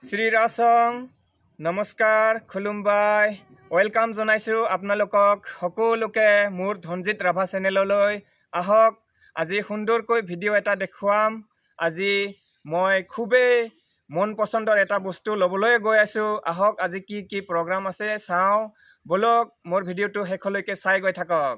শ্ৰীৰাচং নমস্কাৰ খুলুমবাই ওয়েলকাম জনাইছোঁ আপোনালোকক সকলোকে মোৰ ধনজিত ৰাভা চেনেললৈ আহক আজি সুন্দৰকৈ ভিডিঅ' এটা দেখুৱাম আজি মই খুবেই মন পছন্দৰ এটা বস্তু ল'বলৈ গৈ আছোঁ আহক আজি কি প্ৰগ্ৰাম আছে চাওঁ বলক মোৰ ভিডিঅ'টো শেষলৈকে চাই গৈ থাকক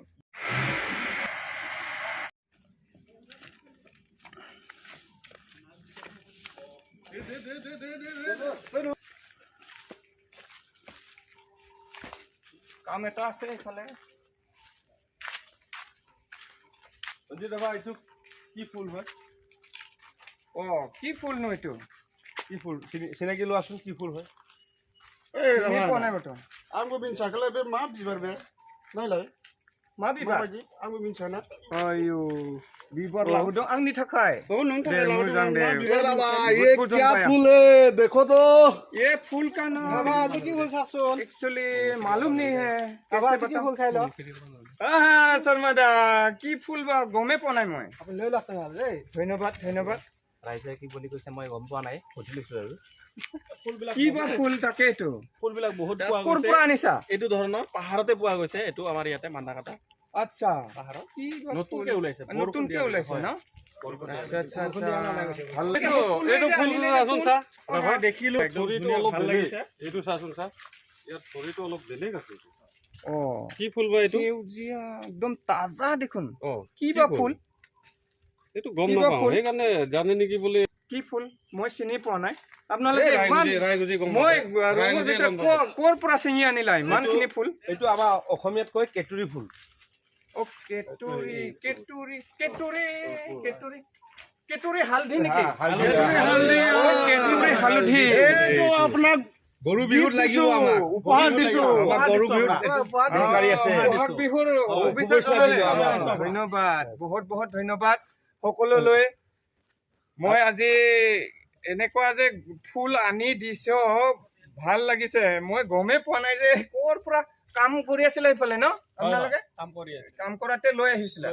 কাম এটা আছে এফালে অজিত বাবা এইটো কি ফুল হয় কি ফুল নো এইটো কি ফুল চিনাকি লোৱাচোন কি ফুল হয় চিনি পোৱা নাই বৰ্তমান Aku minta kalau be maaf di berbe, naik lah. মা বিবাহ Maaf aja, aku minta na. আইও বিবৰ লাগু দং আংনি থাকাই Oh nong दे, tak मोजां दे। ये क्या फूल है देखो तो ये फूल का नाम बाबा तो की फूल सासुन एक्चुअली मालूम नहीं है बाबा कैसे तो की बताऊं फूल खाई लो শৰ্মাদা কি ফুল বা গমে পোৱা নাই মই अपन ले लगता है रे ধন্যবাদ ৰাইজে কি বুলি কৈছে মই গম পোৱা নাই সুধি লৈছো আৰু কি বা ফুল তাকেটো ফুলবিলাক বহুত পোৱা ক'ৰ গৈছে পৰা আনিছা এইটো ধৰণৰ পাহাৰতে পোৱা গৈছে এইটো আমাৰ ইয়াতে মান্দাকাটা আচ্ছা পাহাৰত কি বা নতুনকে ওলাইছে নতুনকে ওলাইছে ন আচ্ছা ভাল লাগে এইটো ফুল চাচোন চা বাবা দেখিলো ধৰিটো অলপ ভাল লাগিছে এইটো চাচোন চা ইয়াত ধৰিটো অলপ বেলেগ আছে কি ফুল বা এইটো সেউজীয়া একদম তাজা দেখোন অ কি বা ফুল এইটো গম কি বা নাপাওঁ ফুল? সেইকাৰণে জানে নেকি বুলি কি ফুল মই চিনি পোৱা নাই আপোনালোকে ৰাইজে গম মই পায়। ৰুমৰ ভিতৰত ক'ৰ পৰা ছিঙি আনিলা ইমানখিনি ফুল এইটো আমাৰ অসমীয়াত কয় কেতুৰী ফুল অ কেতুৰি কেতুৰি কেতুৰি কেতুৰি কেতুৰি হালধি নেকি অ কেতুৰি হালধি এইটো আপোনাক গৰু বিহুত লাগিব আমাক উপহাৰ দিছো আমাৰ গৰু বিহুত গাড়ী আছে বহাগ বিহুৰ শুভেচ্ছা ধন্যবাদ বহুত ধন্যবাদ সকলোলৈ মই আজি এনেকুৱা যে ফুল আনি দিছ ভাল লাগিছে মই গমেই পোৱা নাই যে ক'ৰ পৰা কাম কৰি আছিলে এইফালে ন আপোনালোকে কাম কৰি আছে কাম কৰাতে লৈ আহিছিলে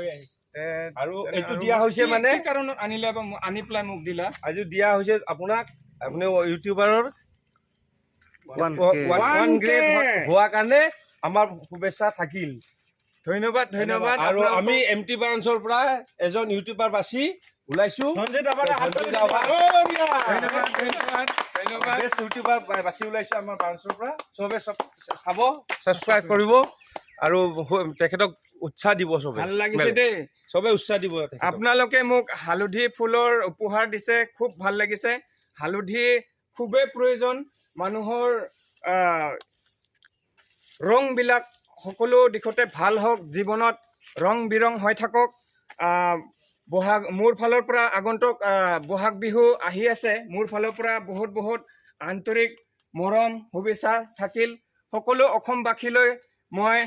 আৰু এইটো দিয়া হৈছে মানে কি কাৰণত আনিলে বা আনি পেলাই মোক দিলা আজি দিয়া হৈছে আপোনাক আপুনি ইউটিউবাৰৰ 1K হোৱা কাৰণে আমাৰ শুভেচ্ছা থাকিল ধন্যবাদ আৰু আমি এমটি ব্ৰাঞ্চৰ পৰা এজন ইউটিউবাৰ বাছি ওলাইছো ধন্যবাদ বেষ্ট ইউটিউবাৰ বাছি ওলাইছো আমাৰ ব্ৰাঞ্চৰ পৰা চবে চাব ছাবস্ক্ৰাইব কৰিব আৰু তেখেতক উৎসাহ দিব চবে ভাল লাগিছে দেই চবে উৎসাহ দিব আপোনালোকে মোক হালধি ফুলৰ উপহাৰ দিছে খুব ভাল লাগিছে হালধি খুবেই প্ৰয়োজন মানুহৰ ৰংবিলাক সকলো দিশতে ভাল হওক জীৱনত ৰং বিৰং হৈ থাকক বহাগ মোৰ ফালৰ পৰা আগন্তুক বহাগ বিহু আহি আছে মোৰ ফালৰ পৰা বহুত আন্তৰিক মৰম শুভেচ্ছা থাকিল সকলো অসমবাসীলৈ মই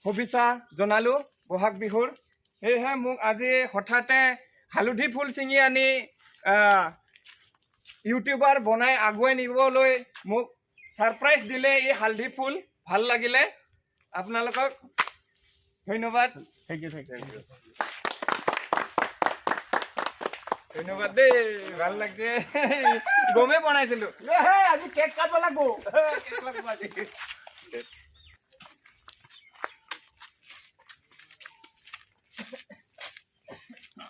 শুভেচ্ছা জনালোঁ বহাগ বিহুৰ সেয়েহে মোক আজি হঠাতে হালধি ফুল ছিঙি আনি ইউটিউবাৰ বনাই আগুৱাই নিবলৈ মোক ছাৰপ্ৰাইজ দিলে এই হালধি ফুল ভাল লাগিলে আপোনালোকক ধন্যবাদ থেংক ইউ ধন্যবাদ দেই ভাল লাগিছে গমেই বনাইছিলোঁ আজি কেক কাটিব লাগিব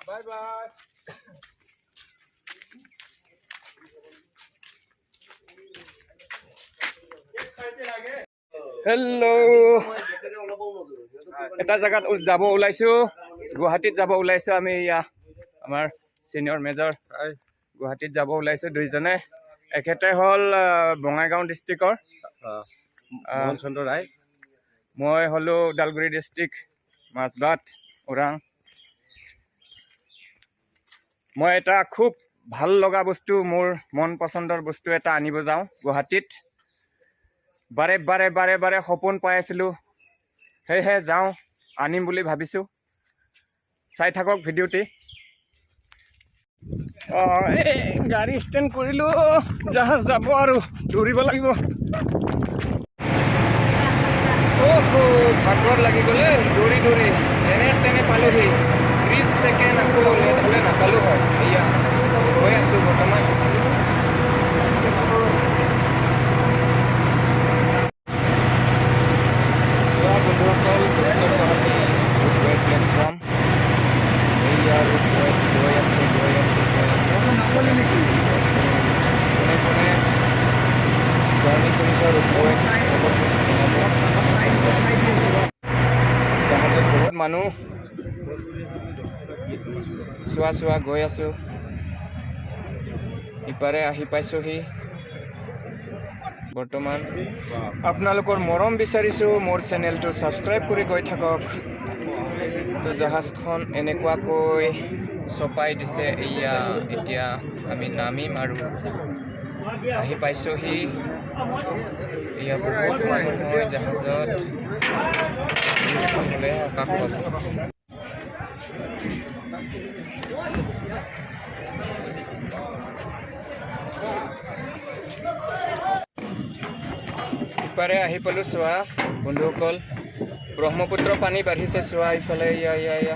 বাই বাই হেল্ল' এটা জেগাত যাব ওলাইছোঁ গুৱাহাটীত যাব ওলাইছোঁ আমি ইয়া আমাৰ ছিনিয়ৰ মেজৰ গুৱাহাটীত যাব ওলাইছোঁ দুইজনে এখেতে হ'ল বঙাইগাঁও ডিষ্ট্ৰিক্টৰ মোহন চন্দ্ৰ ৰায় মই হ'লোঁ ওদালগুৰি ডিষ্ট্ৰিক্ট মাজবাট ওৰাং মই এটা খুব ভাল লগা বস্তু মোৰ মন পচন্দৰ বস্তু এটা আনিব যাওঁ গুৱাহাটীত বাৰে সপোন পাই আছিলোঁ সেয়েহে যাওঁ আনিম বুলি ভাবিছোঁ চাই থাকক ভিডিঅ'টি এই গাড়ী ষ্টেণ্ড কৰিলোঁ যাব আৰু দৌৰিব লাগিব ভাগৰ লাগি গ'লে দৌৰি যেনে তেনে পালোহি 30 ছেকেণ্ড আকৌ লেট হ'লে নাপালোঁ হয় এয়া গৈ আছোঁ বৰ্তমান মানুহ চোৱা গৈ আছোঁ ইপাৰে আহি পাইছোঁহি বৰ্তমান আপোনালোকৰ মৰম বিচাৰিছোঁ মোৰ চেনেলটো ছাবস্ক্ৰাইব কৰি গৈ থাকক তো জাহাজখন এনেকুৱাকৈ চপাই দিছে এয়া এতিয়া আমি নামিম আৰু আহি পাইছোঁহি এয়া বহুত মানুহ হয় জাহাজত হ'লে আকাশ পাব ইপাৰে আহি পালোঁ চোৱা বন্ধুসকল ব্ৰহ্মপুত্ৰ পানী বাঢ়িছে চোৱা ইফালে ইয়া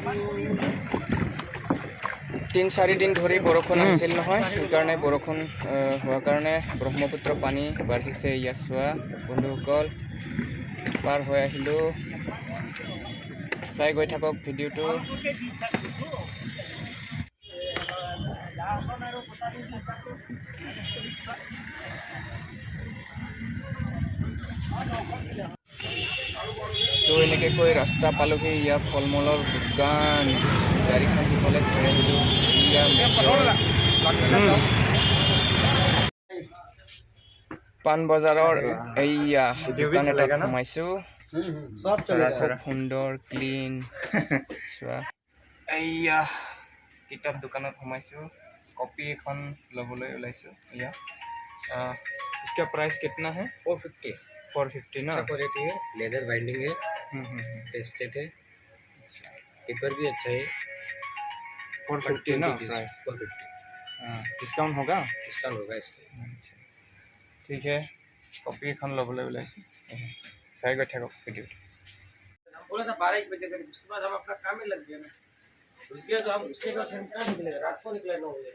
3-4 দিন ধৰি বৰষুণ আহিছিল নহয় সেইকাৰণে বৰষুণ হোৱাৰ কাৰণে ব্ৰহ্মপুত্ৰ পানী বাঢ়িছে ইয়া চোৱা বন্ধুসকল পাৰ হৈ আহিলোঁ চাই গৈ থাকক ভিডিঅ'টো তো এনেকৈ কৈ ৰাস্তা পালোহি ইয়াত ফল মূলৰ দোকান গাড়ীখন সিফালে থৈ আহিলোঁ পাণ বজাৰৰ এইয়া দোকান এটাত সোমাইছোঁ খুব সুন্দৰ ক্লিন চোৱা এইয়া কিতাপ দোকানত সোমাইছোঁ কপি এখন ল'বলৈ ওলাইছোঁ এয়া इसका प्राइस कितना है 450 ना क्वालिटी है लेदर बाइंडिंग है टेस्टेड है पेपर भी अच्छा है 450 ना प्राइस 450 डिस्काउंट होगा इस पे ठीक है कॉपी এখন ল'বলৈ ওলাইছোঁ চাই গৈ থাকক ভিডিঅ'টো बोला था 12 बजे तक उसके बाद हम अपना काम में लग गए ना उसके बाद हम उसके बाद हम कहाँ निकलेगा रात को निकले 9 बजे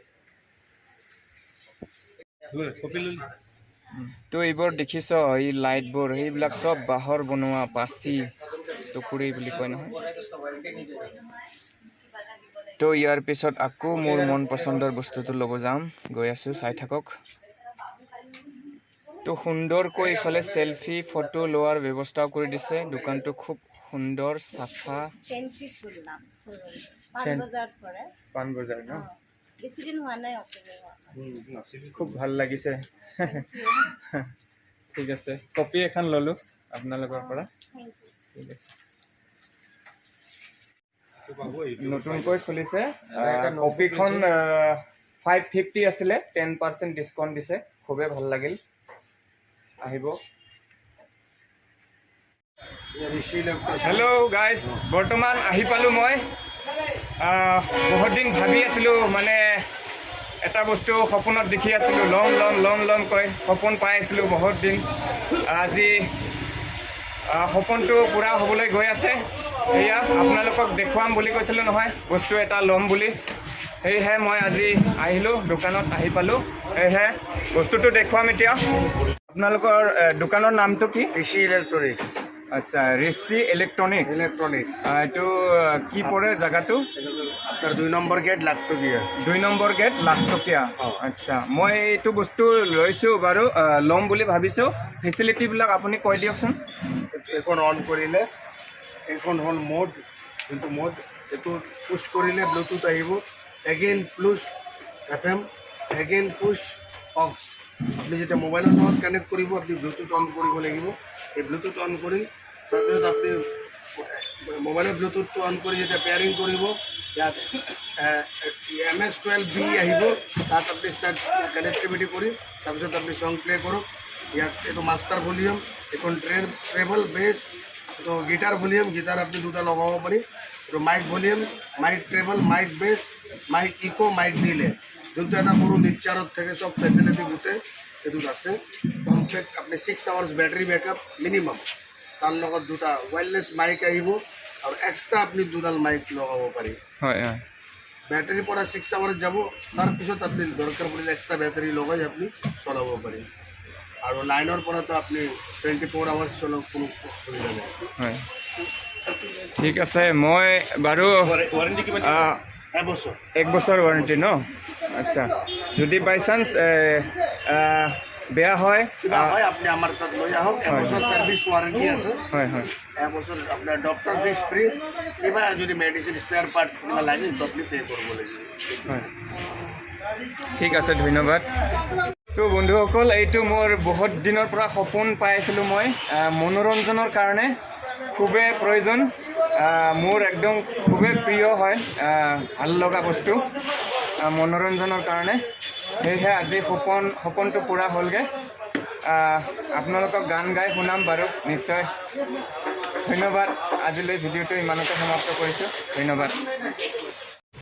তো এইবোৰ দেখিছ এই লাইটবোৰ সেইবিলাক চব বাঁহৰ বনোৱা পাচি টুকুৰি বুলি কয় নহয় তো ইয়াৰ পিছত আকৌ মোৰ মন পচন্দৰ বস্তুটো ল'ব যাম গৈ আছোঁ চাই থাকক তো সুন্দৰকৈ ইফালে সেলফি ফটো লোৱাৰ ব্যৱস্থাও কৰি দিছে দোকানটো খুব সুন্দৰ চাফা ফেন্সি ফুল নাম পানবজাৰ পৰে পানবজাৰ ন বেছি দিন হোৱা নাই অপেনিং খুব ভাল লাগিছে ঠিক আছে কপি এখন ল'লোঁ আপোনালোকৰ পৰা ঠিক আছে নতুনকৈ খুলিছে কপিখন 550 আছিলে 10% ডিছকাউণ্ট দিছে খুবেই ভাল লাগিল আহিব হেল্ল' গাইজ বৰ্তমান আহি পালোঁ মই বহুত দিন ভাবি আছিলোঁ মানে এটা বস্তু সপোনত দেখি আছিলোঁ লম কৈ সপোন পাই আছিলোঁ বহুত দিন আজি সপোনটো পূৰা হ'বলৈ গৈ আছে এয়া আপোনালোকক দেখুৱাম বুলি কৈছিলোঁ নহয় বস্তু এটা ল'ম বুলি সেয়েহে মই আজি আহিলোঁ দোকানত আহি পালোঁ সেয়েহে বস্তুটো দেখুৱাম এতিয়া আপোনালোকৰ দোকানৰ নামটো কি ঋষি ইলেকট্ৰনিক্স আচ্ছা ঋষি ইলেকট্ৰনিক্স এইটো কি পৰে জেগাটো আপনাৰ 2 নম্বৰ গেট লাখটকিয়া 2 নম্বৰ গেট লাখটকীয়া আচ্ছা মই এইটো বস্তু লৈছোঁ বাৰু ল'ম বুলি ভাবিছোঁ ফেচিলিটিবিলাক আপুনি কৈ দিয়কচোন এখন অন কৰিলে এখন হল মোড কিন্তু মোড এটো পুশ কৰিলে ব্লুটুথ আহিব again plus FM again push aux আপনি যেটা মোবাইলৰ লগত কানেক্ট কৰিব আপনি ব্লুটুথ অন কৰিব লাগিব এই ব্লুটুথ অন কৰি তাৰপিছত আপনি মোবাইলৰ ব্লুটুথটো অন কৰি যেটা পেয়াৰিং কৰিব ইয়াত MS12B আহিব তাত আপনি সাৰ্চ কানেক্টিভিটি কৰি তাৰপিছত আপনি সং প্লে কৰক ইয়াত এইটো মাষ্টাৰ ভলিউম এখন ট্ৰেভেল বেছ তো গিটাৰ ভলিউম গিটাৰ আপনি দুটা লগাব পাৰি আৰু mic volume mic treble mic bass mic echo mic দিলে যোনটো এটা সৰু মিক্সাৰত থাকে সব ফেচিলিটি গোটেই এইটোত আছে কমপ্লিট আপনি 6 আৱাৰ্ছ বেটাৰী বেকআপ মিনিমাম তাৰ লগত দুটা ওয়্যাৰলেছ মাইক আহিব আৰু এক্সট্ৰা আপনি দুডাল মাইক লগাব পাৰি হয় ব্যাটারি পড়া 6 আওয়ার্স যাব তার পিছত আপনি দরকার পড়লে এক্সট্রা ব্যাটারি লগাই আপনি চলাব পারেন আর লাইনের পড়া তো আপনি 24 আওয়ার্স চলাব কোনো অসুবিধা নেই হয় ঠিক আছে মই বাৰু ওয়াৰেন্টি কিমান এবছৰ 1 বছৰ ৱাৰেণ্টি ন আচ্ছা যদি বাই চান্স বেয়া হয় কিবা হয় আপুনি আমাৰ তাত লৈ আহক এবছৰ ছাৰ্ভিচ ৱাৰেণ্টি আছে হয় হয় এবছৰ আপোনাৰ ডক্টৰ ফিজ ফ্ৰী কিবা যদি মেডিচিন স্পেয়াৰ পাৰ্টছ কিবা লাগে তো আপুনি পে' কৰিব লাগিব হয় ঠিক আছে ধন্যবাদ তো বন্ধুসকল এইটো মোৰ বহুত দিনৰ পৰা সপোন পাই আছিলোঁ মই মনোৰঞ্জনৰ কাৰণে খুবেই প্ৰয়োজন মোৰ একদম খুবেই প্ৰিয় হয় ভাল লগা বস্তু মনোৰঞ্জনৰ কাৰণে সেয়েহে আজি সপোনটো পূৰা হ'লগৈ আপোনালোকক গান গাই শুনাম বাৰু নিশ্চয় ধন্যবাদ আজিলৈ ভিডিঅ'টো ইমানতে সমাপ্ত কৰিছোঁ ধন্যবাদ